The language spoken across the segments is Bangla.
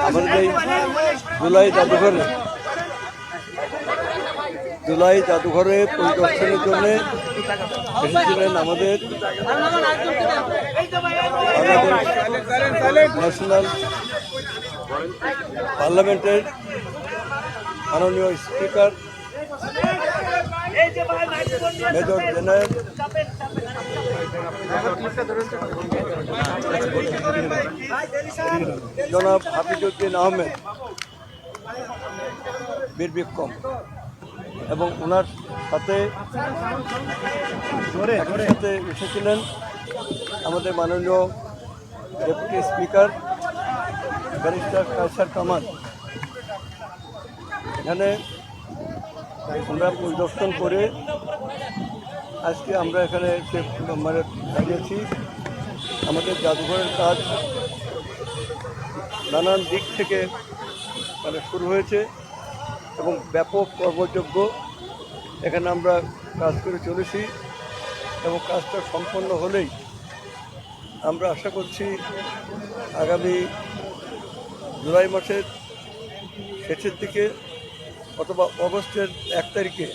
আমাদের এই জুলাই জাদুঘরে পরিদর্শনের জন্য এসেছিলেন আমাদের ন্যাশনাল পার্লামেন্টের মাননীয় স্পিকার মেজর জেনারেল জনাব হাফিজউদ্দিন আহমেদ বীর বিক্রম এবং ওনার সাথে এসেছিলেন আমাদের মাননীয় deputy speaker barrister Kaiser Kamal. এখানে আমরা পরিদর্শন করে আজকে আমরা এখানে মানে দাঁড়িয়েছি। আমাদের জাদুঘরের কাজ নানান দিক থেকে মানে শুরু হয়েছে এবং ব্যাপক কর্মযোগ্য এখানে আমরা কাজ করে চলেছি এবং কাজটা সম্পন্ন হলেই আমরা আশা করছি আগামী জুলাই মাসের শেষের দিকে অথবা অগস্টের 1 তারিখে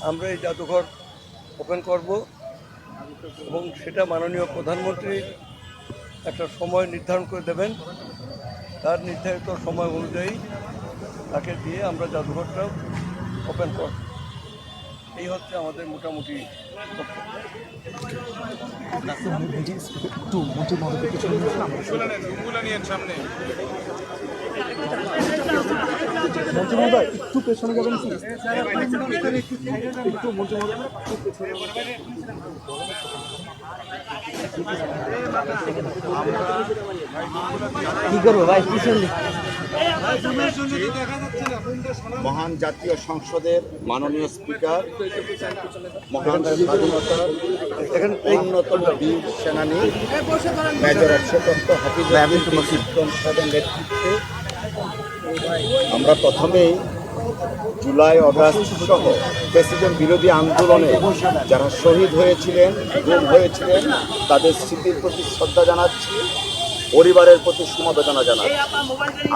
আমরা এই জাদুঘর ওপেন করব এবং সেটা মাননীয় প্রধানমন্ত্রী একটা সময় নির্ধারণ করে দেবেন। তার নির্ধারিত সময় অনুযায়ী তাকে দিয়ে আমরা জাদুঘরটা ওপেন করব। এই হচ্ছে আমাদের মোটামুটি একটু পেছনে যাবেন কি করবো ভাই পিছনে। মহান জাতীয় সংসদের মাননীয় স্পিকার, মহান স্বাধীনতার অন্যতম বীর সেনানী মেজর অবসরপ্রাপ্ত হাফিজউদ্দিন সাহেবের নেতৃত্বে আমরা প্রথমেই জুলাই অগাস্ট সহ ফ্যাসিজম বিরোধী আন্দোলনে যারা শহীদ হয়েছিলেন, গুম হয়েছিলেন, তাদের স্মৃতির প্রতি শ্রদ্ধা জানাচ্ছি, পরিবারের প্রতি সমবেদনা জানাচ্ছি।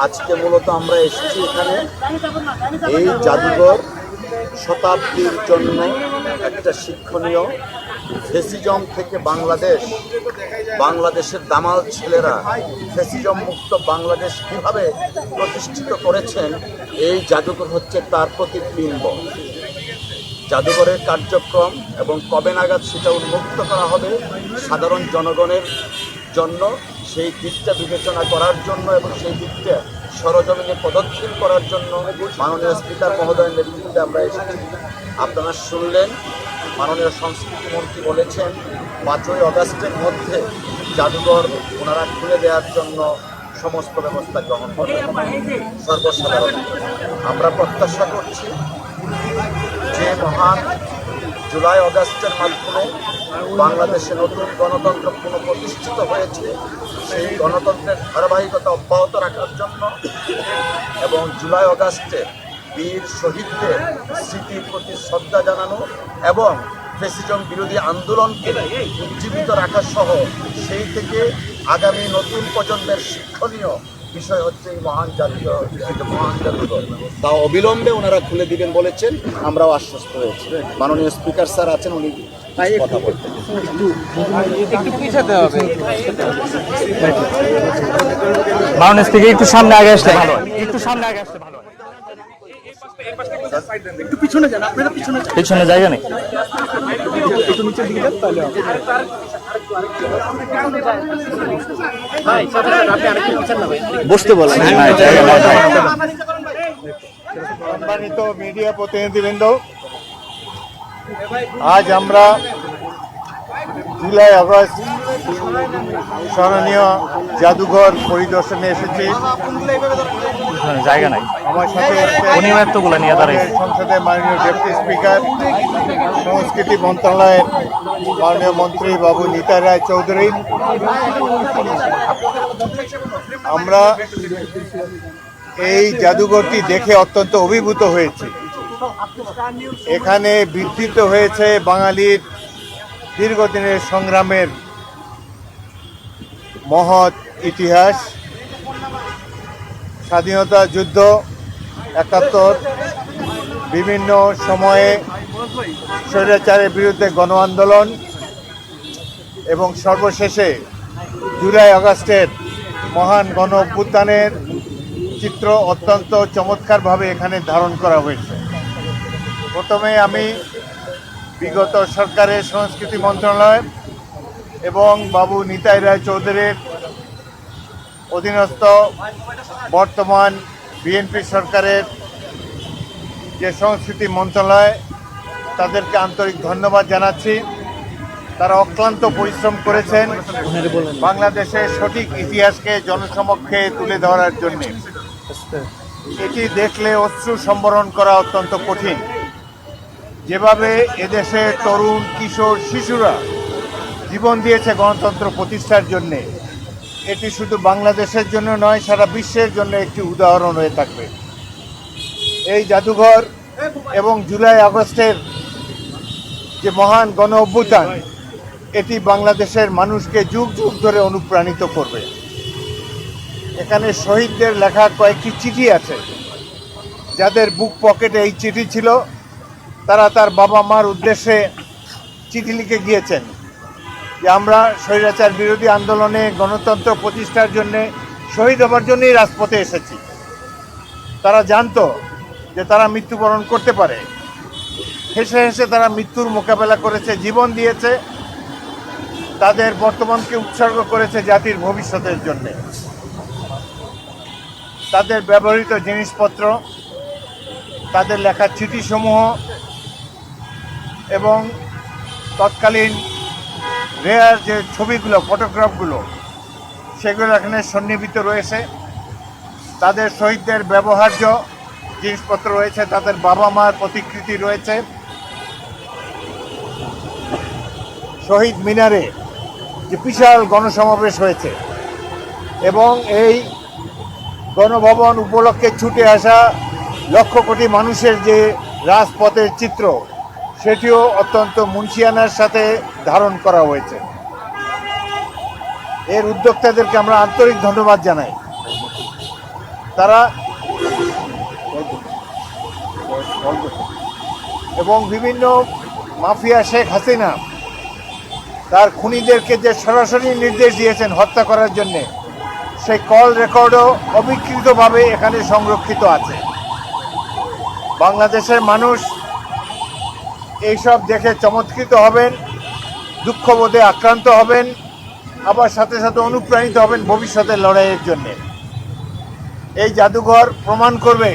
আজকে মূলত আমরা এসেছি এখানে এই জাদুঘর শতাব্দীর জন্য একটা শিক্ষণীয়। ফ্যাসিজম থেকে বাংলাদেশের দামাল ছেলেরা ফ্যাসিজম মুক্ত বাংলাদেশ কীভাবে প্রতিষ্ঠিত করেছেন, এই জাদুঘর হচ্ছে তার প্রতিবিম্ব। জাদুঘরের কার্যক্রম এবং কবে নাগাদ সেটা উন্মুক্ত করা হবে সাধারণ জনগণের জন্য, সেই দিকটা বিবেচনা করার জন্য এবং সেই দিকটা সরজমিনে পদক্ষেপ করার জন্য মাননীয় স্পিকার মহোদয়ের নেতৃত্বে আমরা এসেছি। আপনারা শুনলেন মাননীয় সংস্কৃতি মন্ত্রী বলেছেন 5ই অগাস্টের মধ্যে জাদুঘর ওনারা খুলে দেওয়ার জন্য সমস্ত ব্যবস্থা গ্রহণ করবেন সর্বসাধারণ। আমরা প্রত্যাশা করছি যে মহান জুলাই অগাস্টের মাধ্যমে বাংলাদেশে নতুন গণতন্ত্র পুনঃপ্রতিষ্ঠিত হয়েছে, সেই গণতন্ত্রের ধারাবাহিকতা অব্যাহত রাখার জন্য এবং জুলাই অগাস্টে বীর শহীদদের স্মৃতির প্রতি শ্রদ্ধা জানানো এবং ফ্যাসিজম বিরোধী আন্দোলনকে উজ্জীবিত রাখা সহ সেই থেকে আগামী নতুন প্রজন্মের শিক্ষণীয় বিষয় হচ্ছে এই মহান জাদুঘর। তা অবিলম্বে ওনারা খুলে দিবেন বলেছেন, আমরাও আশ্বস্ত হয়েছি। মাননীয় স্পিকার স্যার আছেন, উনি কথা বলতেন। একটু পিছাতে হবে, মাননীয় স্পিকার একটু সামনে আগে আসলে ভালো হয়, একটু সামনে আগে আসলে ভালো হয়। একটু পিছনে যান, আপনারা পিছনে জায়গা নেই, একটু নিচের দিকে যান তাহলে বসতে বলেন। সম্মানিত মিডিয়া প্রতিনিধিবৃন্দ, আজ আমরা জুলাই আগস্ট স্মরণীয় জাদুঘর পরিদর্শনে এসেছি। জায়গা নাই, আমার সাথে সংসদের মাননীয় ডেপুটি স্পিকার, সংস্কৃতি মন্ত্রণালয়ের মাননীয় মন্ত্রী বাবু নিতাই রায় চৌধুরী। আমরা এই জাদুঘরটি দেখে অত্যন্ত অভিভূত হয়েছি। এখানে বিধৃত হয়েছে বাঙালির দীর্ঘদিনের সংগ্রামের মহৎ ইতিহাস। স্বাধীনতা যুদ্ধ ৭১, বিভিন্ন সময়ে স্বৈরাচারের বিরুদ্ধে গণ আন্দোলন এবং সর্বশেষে জুলাই আগস্টের মহান গণ অভ্যুত্থানের চিত্র অত্যন্ত চমৎকারভাবে এখানে ধারণ করা হয়েছে। প্রথমে আমি বিগত সরকারের সংস্কৃতি মন্ত্রণালয় এবং বাবু নিতাই রায় চৌধুরীর অধীনস্থ বর্তমান বিএনপি সরকারের যে সংস্কৃতি মন্ত্রণালয়, তাদেরকে আন্তরিক ধন্যবাদ জানাচ্ছি। তারা অক্লান্ত পরিশ্রম করেছেন বাংলাদেশের সঠিক ইতিহাসকে জনসমক্ষে তুলে ধরার জন্য। এটি দেখলে অশ্রু সম্বরণ করা অত্যন্ত কঠিন। যেভাবে এদেশে তরুণ, কিশোর, শিশুরা জীবন দিয়েছে গণতন্ত্র প্রতিষ্ঠার জন্যে, এটি শুধু বাংলাদেশের জন্য নয়, সারা বিশ্বের জন্য একটি উদাহরণ হয়ে থাকবে। এই জাদুঘর এবং জুলাই আগস্টের যে মহান গণ অভ্যুত্থান, এটি বাংলাদেশের মানুষকে যুগ যুগ ধরে অনুপ্রাণিত করবে। এখানে শহীদদের লেখা কয়েকটি চিঠি আছে। যাদের বুক পকেটে এই চিঠি ছিল, তারা তার বাবা মার উদ্দেশ্যে চিঠি লিখে গিয়েছেন যে আমরা স্বৈরাচার বিরোধী আন্দোলনে গণতন্ত্র প্রতিষ্ঠার জন্যে শহীদ হবার জন্যই রাজপথে এসেছি। তারা জানতো যে তারা মৃত্যুবরণ করতে পারে। হেসে হেসে তারা মৃত্যুর মোকাবেলা করেছে, জীবন দিয়েছে, তাদের বর্তমানকে উৎসর্গ করেছে জাতির ভবিষ্যতের জন্য। তাদের ব্যবহৃত জিনিসপত্র, তাদের লেখা চিঠিসমূহ এবং তৎকালীন রেয়ার যে ছবিগুলো, ফটোগ্রাফগুলো, সেগুলো এখানে সন্নিবেশিত রয়েছে। তাদের শহীদদের ব্যবহার্য জিনিসপত্র রয়েছে, তাদের বাবা মার প্রতিকৃতি রয়েছে। শহীদ মিনারে যে বিশাল গণসমাবেশ হয়েছে এবং এই গণভবন উপলক্ষে ছুটে আসা লক্ষ কোটি মানুষের যে রাজপথের চিত্র, সেটিও অত্যন্ত মুন্সিয়ানার সাথে ধারণ করা হয়েছে। এর উদ্যোক্তাদেরকে আমরা আন্তরিক ধন্যবাদ জানাই। তারা এবং বিভিন্ন মাফিয়া শেখ হাসিনা তার খুনিদেরকে যে সরাসরি নির্দেশ দিয়েছেন হত্যা করার জন্যে, সেই কল রেকর্ডও অবিকৃতভাবে এখানে সংরক্ষিত আছে। বাংলাদেশের মানুষ এইসব দেখে চমৎকৃত হবেন, দুঃখবোধে আক্রান্ত হবেন, আবার সাথে সাথে অনুপ্রাণিত হবেন ভবিষ্যতের লড়াইয়ের জন্য। এই জাদুঘর প্রমাণ করবে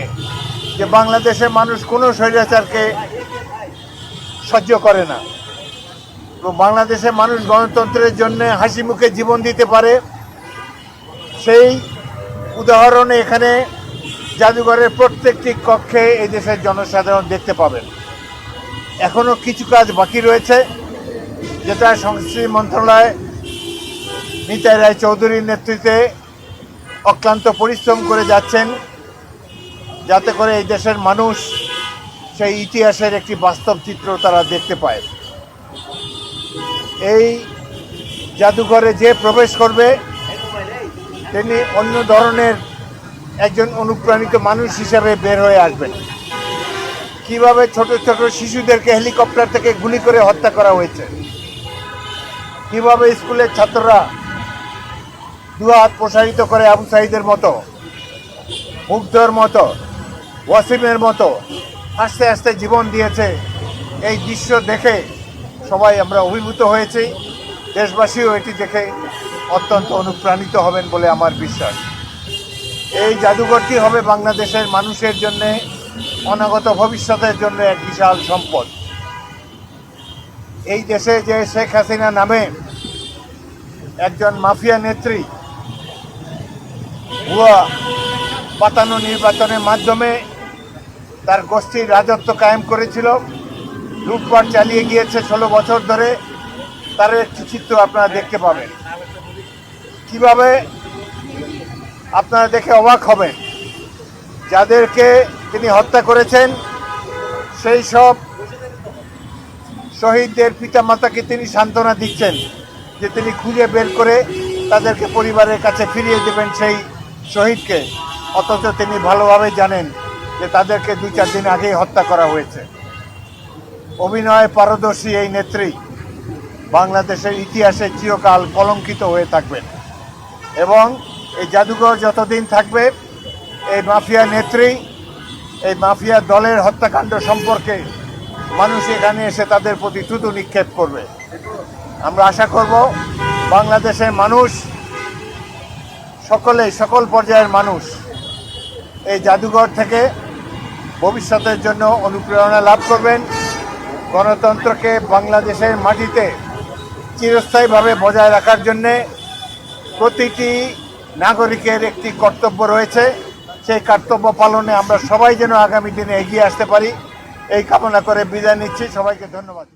যে বাংলাদেশের মানুষ কোনো স্বৈরাচারকে সহ্য করে না এবং বাংলাদেশের মানুষ গণতন্ত্রের জন্য হাসি মুখে জীবন দিতে পারে। সেই উদাহরণে এখানে জাদুঘরের প্রত্যেকটি কক্ষে এই দেশের জনসাধারণ দেখতে পাবেন। এখনও কিছু কাজ বাকি রয়েছে, যেটা সংস্কৃতি মন্ত্রণালয় নিতাই রায় চৌধুরীর নেতৃত্বে অক্লান্ত পরিশ্রম করে যাচ্ছেন, যাতে করে এই দেশের মানুষ সেই ইতিহাসের একটি বাস্তব চিত্র তারা দেখতে পায়। এই জাদুঘরে যে প্রবেশ করবে তিনি অন্য ধরনের একজন অনুপ্রাণিত মানুষ হিসাবে বের হয়ে আসবেন। কিভাবে ছোট ছোট শিশুদেরকে হেলিকপ্টার থেকে গুলি করে হত্যা করা হয়েছে, কিভাবে স্কুলের ছাত্ররা দুহাত প্রসারিত করে আবু সাঈদের মতো, মুগ্ধর মতো, ওয়াসিমের মতো আস্তে আস্তে জীবন দিয়েছে, এই দৃশ্য দেখে সবাই আমরা অভিভূত হয়েছি। দেশবাসীও এটি দেখে অত্যন্ত অনুপ্রাণিত হবেন বলে আমার বিশ্বাস। এই জাদুঘরটি হবে বাংলাদেশের মানুষের জন্য, অনাগত ভবিষ্যতের জন্য এক বিশাল সম্পদ। এই দেশে যে শেখ হাসিনা নামে একজন মাফিয়া নেত্রী ভুয়া পাতানো নির্বাচনের মাধ্যমে তার গোষ্ঠীর রাজত্ব কায়েম করেছিল, লুটপাট চালিয়ে গিয়েছে 16 বছর ধরে, তার একটি চিত্র আপনারা দেখতে পাবেন। কিভাবে আপনারা দেখে অবাক হবেন, যাদেরকে তিনি হত্যা করেছেন সেই সব শহীদদের পিতামাতাকে তিনি সান্ত্বনা দিচ্ছেন যে তিনি খুঁজে বের করে তাদেরকে পরিবারের কাছে ফিরিয়ে দেবেন সেই শহীদকে, অথচ তিনি ভালোভাবে জানেন যে তাদেরকে 2-4 দিন আগেই হত্যা করা হয়েছে। অভিনয়ে পারদর্শী এই নেত্রী বাংলাদেশের ইতিহাসে চিরকাল কলঙ্কিত হয়ে থাকবেন এবং এই জাদুঘর যতদিন থাকবে এই মাফিয়া নেত্রী, এই মাফিয়া দলের হত্যাকাণ্ড সম্পর্কে মানুষ এখানে এসে তাদের প্রতি থুতু নিক্ষেপ করবে। আমরা আশা করব বাংলাদেশের মানুষ সকল পর্যায়ের মানুষ এই জাদুঘর থেকে ভবিষ্যতের জন্য অনুপ্রেরণা লাভ করবেন। গণতন্ত্রকে বাংলাদেশের মাটিতে চিরস্থায়ীভাবে বজায় রাখার জন্যে প্রতিটি নাগরিকের একটি কর্তব্য রয়েছে। সেই কর্তব্য পালনে আমরা সবাই যেন আগামী দিনে এগিয়ে আসতে পারি এই কামনা করে বিদায় নিচ্ছি। সবাইকে ধন্যবাদ।